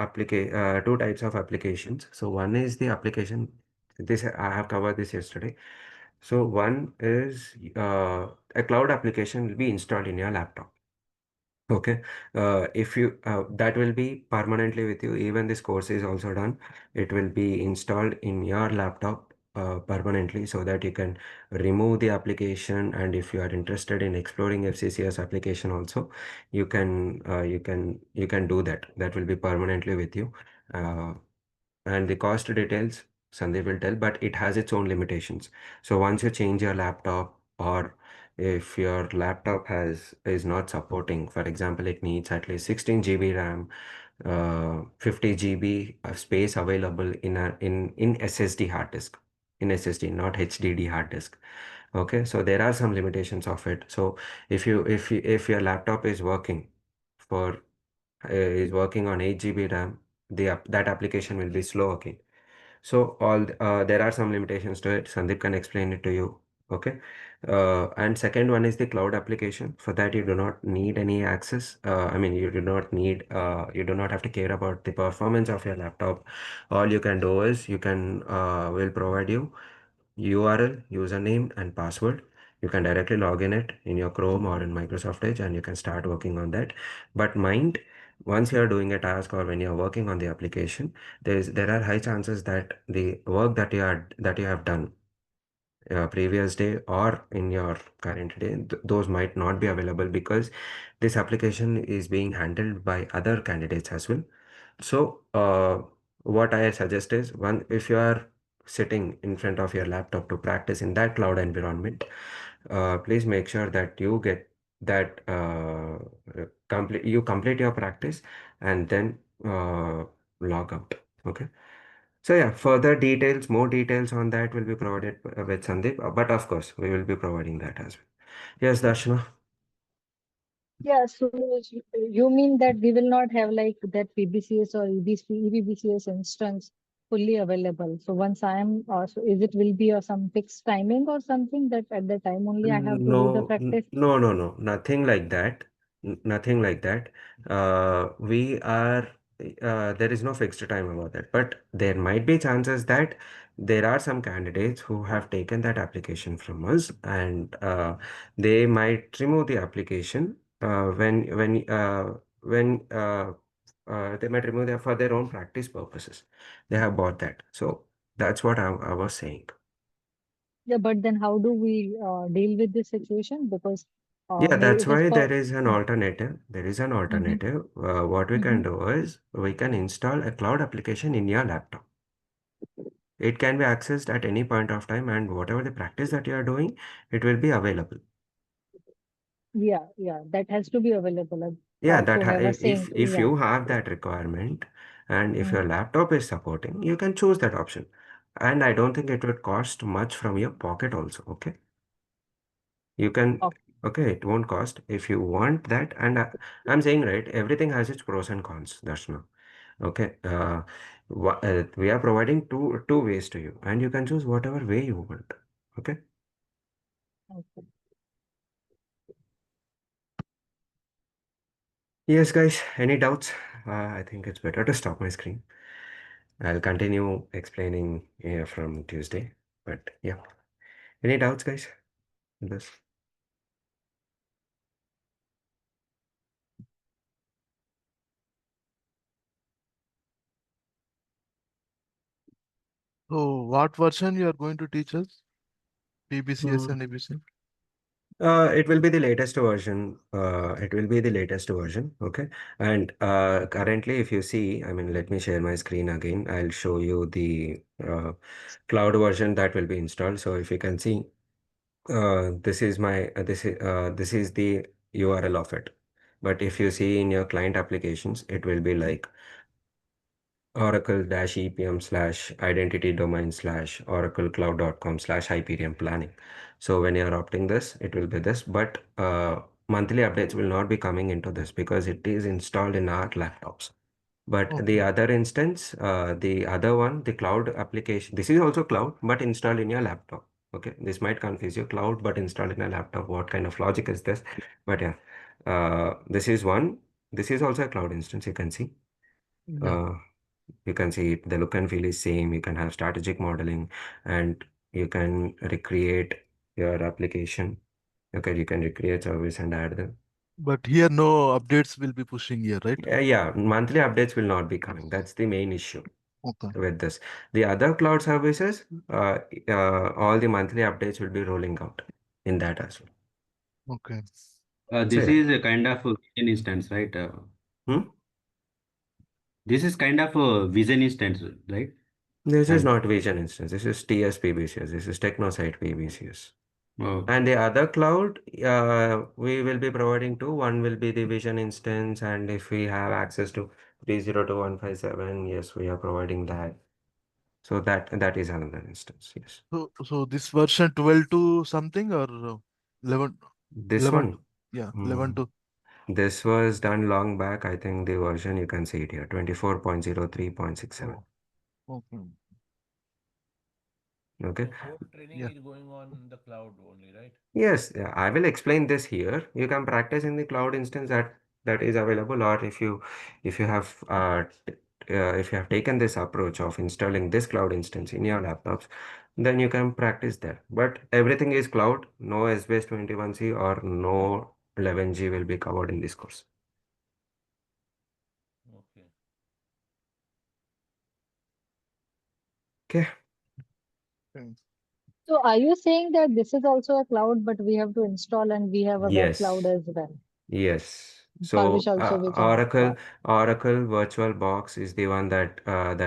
types of applications. So one is the application. This I have covered this yesterday. So one is a cloud application will be installed in your laptop. Okay, if you that will be permanently with you. Even this course is also done. It will be installed in your laptop permanently, so that you can remove the application. And if you are interested in exploring FCCS application also, you can do that. That will be permanently with you. Uh, and the cost details Sandeep will tell, but it has its own limitations. So once you change your laptop, or if your laptop is not supporting, for example, it needs at least 16 GB RAM, 50 GB of space available in SSD hard disk, in SSD, not HDD hard disk. Okay, so there are some limitations of it. So if your laptop for is working on 8 GB RAM, that application will be slow again. So there are some limitations to it. Sandeep can explain it to you. Okay. And second one is the cloud application. For that, you do not need any access. I mean, you do not have to care about the performance of your laptop. All you can do is will provide you URL, username, and password. You can directly log in it in your Chrome or in Microsoft Edge, and you can start working on that. But mind, once you are doing a task or when you are working on the application, there are high chances that the work that you have done previous day or in your current day, those might not be available because this application is being handled by other candidates as well. So, what I suggest is, one, if you are sitting in front of your laptop to practice in that cloud environment, please make sure that you get that complete your practice, and then log out. Okay. So yeah, further details, more details on that will be provided with Sandeep, but of course, we will be providing that as well. Yes, Darshana. Yeah, so you mean that we will not have like that PBCS or EPBCS instance fully available. So once I am, so is it will be some fixed timing or something that at the time only I have to do the No, practice? no, nothing like that. Nothing like that. We are, there is no fixed time about that. But there might be chances that there are some candidates who have taken that application from us, and they might remove the application when they might remove that for their own practice purposes. They have bought that. So that's what I was saying. Yeah, but then how do we deal with this situation? Because Yeah, maybe that's it is why for. there is an alternative. There is an Mm-hmm, alternative. What we mm-hmm. can do is we can install a cloud application in your laptop. It can be accessed at any point of time, and whatever the practice that you are doing, it will be available. Yeah, yeah, that has to be available. Yeah, So I was saying, if yeah. you have that requirement, and if Mm, your laptop is supporting, you can choose that option. And I don't think it would cost much from your pocket also. Okay, you can. okay, Okay, it won't cost if you want that. And I'm saying right, everything has its pros and cons. That's no. Okay, we are providing two ways to you, and you can choose whatever way you want. Okay. okay. Yes, guys. Any doubts? I think it's better to stop my screen. I'll continue explaining from Tuesday. But yeah, any doubts, guys? On this? So what version you are going to teach us? PBCS Hmm. and ABC? It will be the latest version. It will be the latest version. Okay. And currently, if you see, I mean, let me share my screen again. I'll show you the cloud version that will be installed. So if you can see, this is the URL of it. But if you see in your client applications, it will be like oracle-epm/identity domain/oracle-cloud.com/hyperion planning. So when you're opting this, it will be this, but monthly updates will not be coming into this because it is installed in our laptops. But the Okay. other instance, the other one, the cloud application, this is also cloud, but installed in your laptop. Okay, this might confuse you. Cloud, but installed in a laptop. What kind of logic is this? But yeah, this is one. This is also a cloud instance. You can see. Yeah. Uh, you can see the look and feel is same. You can have strategic modeling, and you can recreate your application. Okay, you can recreate service and add them. But here no updates will be pushing here, right? Yeah, monthly updates will not be coming. That's the main issue Okay. with this. The other cloud services, all the monthly updates will be rolling out in that as well. Okay. So This yeah. is a kind of a vision instance, right? Hmm? This is kind of a vision instance, right? This is And not Vision instance. This is TS PBCS. This is Techno site PBCS. okay. And the other cloud, we will be providing two. One will be the Vision instance, and if we have access to 302.157, yes, we are providing that. So that is another instance. Yes. So this version 12 to something or 11, This 11 one, to, yeah, 11 mm, to. this was done long back. I think the version you can see it here, 24.03.67. Oh, okay. Okay. So whole training Yeah. is going on the cloud only, right? Yes, yeah, I will explain this here. You can practice in the cloud instance that is available, or if you have if you have taken this approach of installing this cloud instance in your laptops, then you can practice there. But everything is cloud. No SBS 21C or no 11G will be covered in this course. Okay. Okay. Okay. So are you saying that this is also a cloud, but we have to install and we have a web cloud Yes. as well, Yes. for which So also we can. Oracle VirtualBox is the one that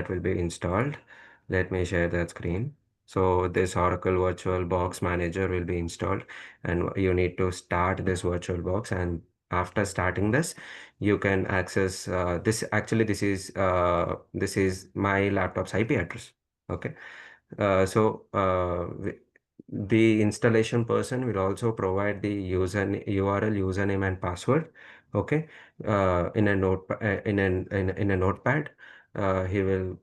will be installed. Let me share that screen. So this Oracle VirtualBox Manager will be installed, and you need to start this VirtualBox. And after starting this, you can access this. Actually, this is my laptop's IP address. Okay. So the installation person will also provide the URL, username, and password. Okay, in a in a notepad. He will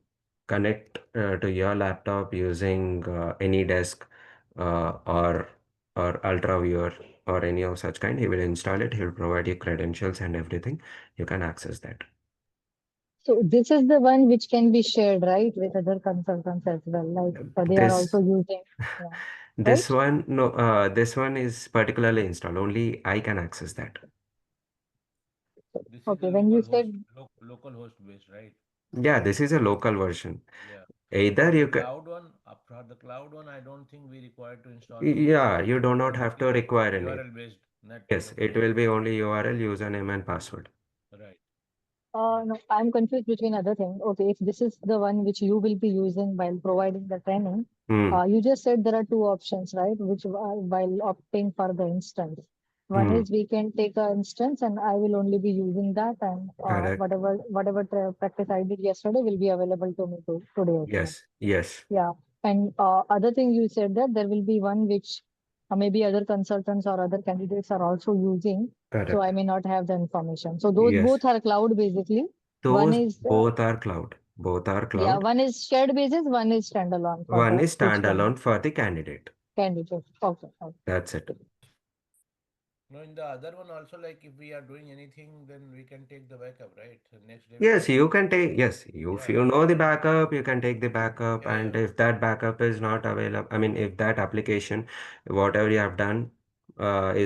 connect to your laptop using any desk or ultra viewer or any of such kind. He will install it. He will provide you credentials and everything. You can access that. So this is the one which can be shared, right, with other consultants as well. Like they are This also using, yeah, this right? one no this one is particularly installed. Only I can access that. This is the Okay, when you said local host based, right? Yeah, this is a local version. Yeah. Either you can, For the cloud one, I don't think we require to install anything. yeah, you do not It have to is require any. URL based Yes, network it based. will be only URL, username, and password. Right. Yeah. No, I'm confused between other things. Okay, if this is the one which you will be using while providing the training, Hmm. you just said there are two options, right? Which while opting for the instance. One Hmm. is we can take an instance and I will only be using that, and Correct. whatever practice I did yesterday will be available to me today as well. Yes. Yes. Yeah. And other thing you said that there will be one which maybe other consultants or other candidates are also using. So I Correct. may not have the information. So those Yes. both are cloud basically. One Those is both are cloud. Both are yeah, cloud. one is shared basis, one is standalone for One the is each candidate. standalone for the candidate. Candidate. Okay. Okay. That's it. No, in the other one also, like if we are doing anything, then we can take the backup, right? The next day we Yes, can. you can take, yes, if Yeah. you know the backup, you can take the backup. Yeah. And Yeah. if that backup is not available, I mean, if that application, whatever you have done,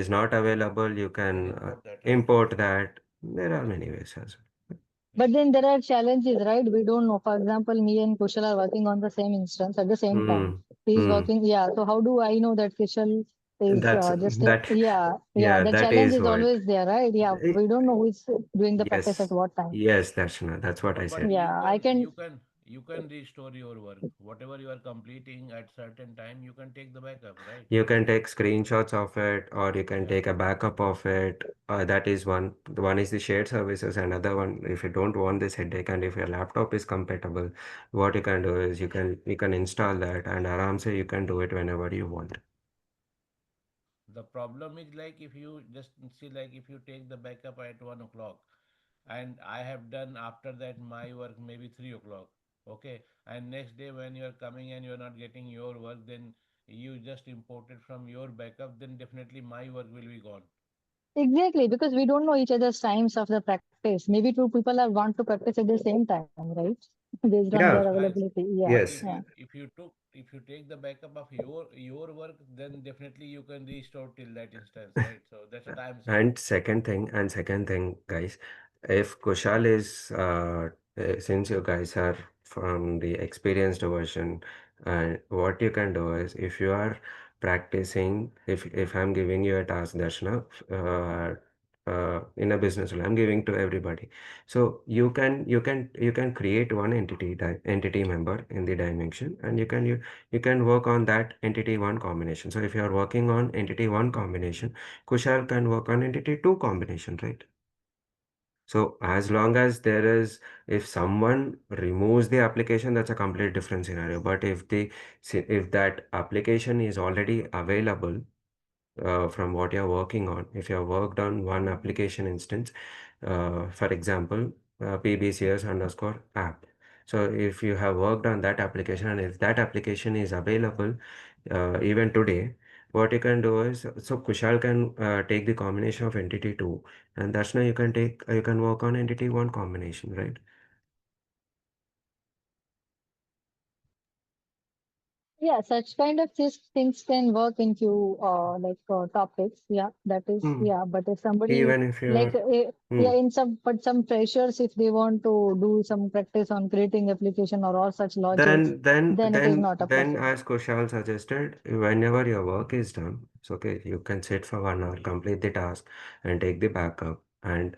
is not available, you You can can import that, right? import that. There are Yeah. many ways as well. Yeah. But then there are challenges, right? We don't know. For example, me and Kushal are working on the same instance at the same time. Hmm. He is Hmm. working, yeah. So how do I know that Kushal is That's that. yeah, yeah. Yeah, The that challenge is is what. always there, right? Yeah, Eh, we don't know who is doing the practice at Yes. what time. Yes, that's what No, I but said. Yeah, I can. you can restore your work. Whatever you are completing at certain time, you can take the backup, right? You can take screenshots of it, or you can Yeah. take a backup of it. That is one. One is the shared services. Another one, if you don't want this headache, and if your laptop is compatible, what you can do is you can install that, and aramse you can do it whenever you want. The problem is like if you just see like if you take the backup at 1 o'clock and I have done after that my work maybe 3 o'clock. Okay. And next day when you are coming and you are not getting your work, then you just imported from your backup, then definitely my work will be gone. Exactly, because we don't know each other's times of the practice. Maybe two people are want to practice at the same time, right? Based on their Yeah. Right. availability. Yeah, But Yes. yeah. if you take the backup of your work, then definitely you can restore till that instance, right? So that's what I'm saying. And second thing, guys, if Kushal is, since you guys are from the experienced version, what you can do is, if you are practicing, if I'm giving you a task, Darshana, in a business role, I'm giving to everybody. So you can create one entity member in the dimension, and you can work on that entity one combination. So if you are working on entity one combination, Kushal can work on entity two combination, right? So as long as if someone removes the application, that's a complete different scenario. But if that application is already available, from what you're working on, if you have worked on one application instance, for example, PBCS underscore app. So if you have worked on that application, and if that application is available even today, what you can do is, so Kushal can take the combination of entity 2, and that's now you can work on entity 1 combination, right? Yeah, such kind of things can work into topics. Yeah, that is Hmm. yeah. But if somebody Even if like you're yeah, hmm. in some freshers, if they want to do some practice on creating application or all such logics, Then, then, then it is then, not a then, possible. as Kushal suggested, whenever your work is done, it's okay. You can sit for 1 hour, complete the task, and take the backup. And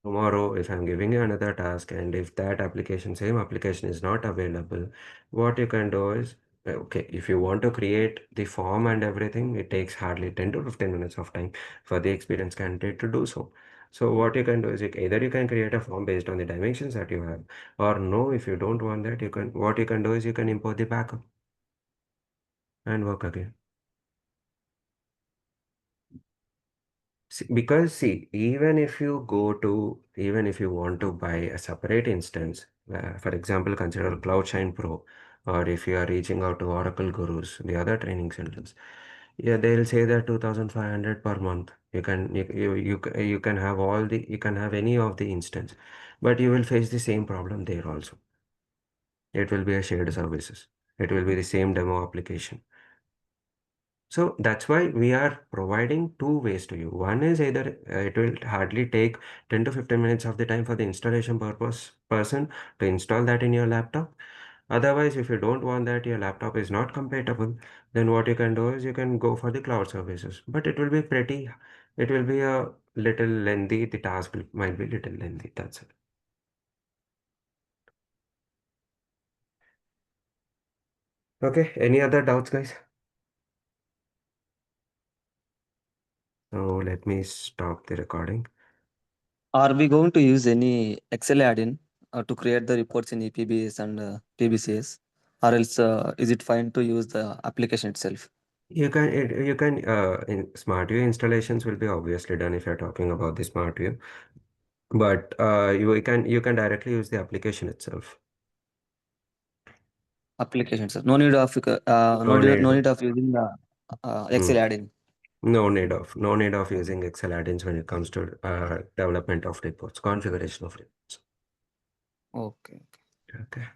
tomorrow, if I'm giving you another task, and if that same application is not available, what you can do is, okay, if you want to create the form and everything, it takes hardly 10 to 15 minutes of time for the experienced candidate to do so. So what you can do is, either you can create a form based on the dimensions that you have, or no, if you don't want that, what you can do is you can import the backup and work again. Because even if you want to buy a separate instance, for example, consider CloudShine Pro, or if you are reaching out to Oracle Gurus, the other training centers, yeah, they'll say that 2,500 per month. You can have you can have any of the instance, but you will face the same problem there also. It will be a shared services. It will be the same demo application. So that's why we are providing two ways to you. One is either it will hardly take 10 to 15 minutes of the time for the installation person to install that in your laptop. Otherwise, if you don't want that, your laptop is not compatible, then what you can do is you can go for the cloud services. But it will be a little lengthy. The task might be little lengthy. That's it. Okay. Any other doubts, guys? So let me stop the recording. Are we going to use any Excel add-in to create the reports in EPBS and PBCS, or else is it fine to use the application itself? SmartView installations will be obviously done if you're talking about the SmartView, but you can directly use the application itself. Application, sir. No need of No need. no need of using the Excel add-in. No need of using Excel add-ins when it comes to development of reports, configuration of reports. Okay. Okay.